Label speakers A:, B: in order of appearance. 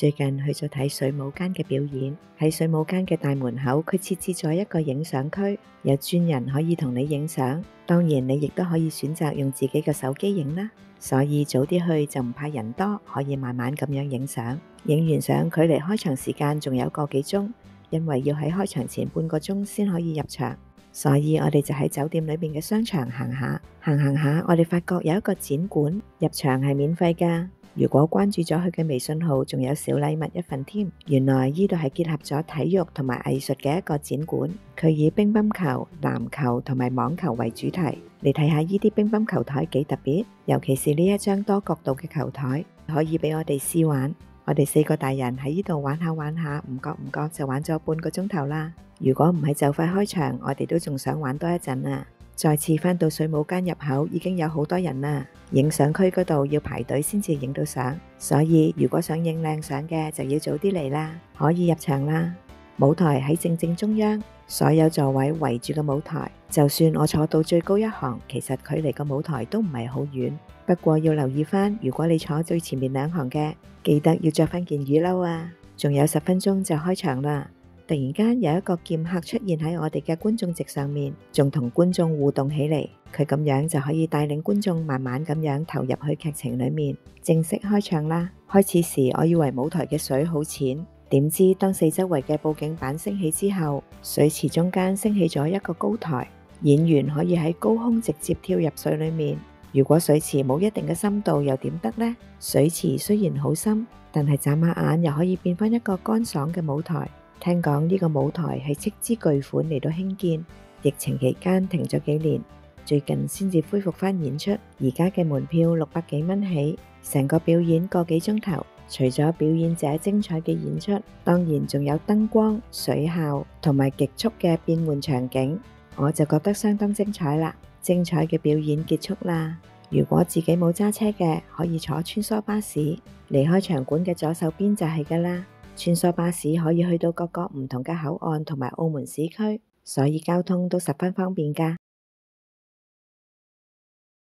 A: 最近去咗睇水舞間嘅表演，喺水舞間嘅大門口，佢設置咗一個影相區，有專人可以同你影相。當然你亦都可以選擇用自己嘅手機影啦，所以早啲去就唔怕人多，可以慢慢咁樣影相。影完相距離開場時間仲有個幾鐘，因為要喺開場前半個鐘先可以入場，所以我哋就喺酒店裏面嘅商場行下，行下，我哋發覺有一個展館，入場係免費㗎。如果關注咗佢嘅微信號，仲有小禮物一份添。原來呢度係結合咗體育同埋藝術嘅一個展館，佢以乒乓球、籃球同埋網球為主題。你睇下呢啲乒乓球台幾特別，尤其是呢一張多角度嘅球台，可以俾我哋試玩。我哋4個大人喺呢度玩下，唔覺就玩咗半個鐘頭啦。如果唔係就快開場，我哋都仲想玩多一陣啊！再次返到水舞間入口，已經有好多人啦。影相區嗰度要排隊先至影到相，所以如果想影靚相嘅就要早啲嚟啦。可以入場啦。舞台喺正中央，所有座位圍住個舞台。就算我坐到最高一行，其實距離個舞台都唔係好遠。不過要留意返，如果你坐最前面2行嘅，記得要着返件雨褸啊。仲有10分鐘就開場啦。突然間有一個劍客出現喺我哋嘅觀眾席上面，仲同觀眾互動起嚟。佢咁樣就可以帶領觀眾慢慢咁樣投入去劇情裏面。正式開場啦！開始時我以為舞台嘅水好淺，點知當四周圍嘅布景板升起之後，水池中間升起咗一個高台，演員可以喺高空直接跳入水裏面。如果水池冇一定嘅深度又點得呢？水池雖然好深，但係眨下眼又可以變返一個乾爽嘅舞台。聽講呢個舞台係斥資巨款嚟到興建，疫情期間停咗幾年，最近先至恢復返演出。而家嘅門票600幾蚊起，成個表演個幾鐘頭。除咗表演者精彩嘅演出，當然仲有燈光、水效同埋極速嘅變換場景，我就覺得相當精彩啦。精彩嘅表演結束啦。如果自己冇揸車嘅，可以坐穿梭巴士，離開場館嘅左手邊就係㗎啦。穿梭巴士可以去到各個唔同嘅口岸同埋澳門市區，所以交通都十分方便㗎。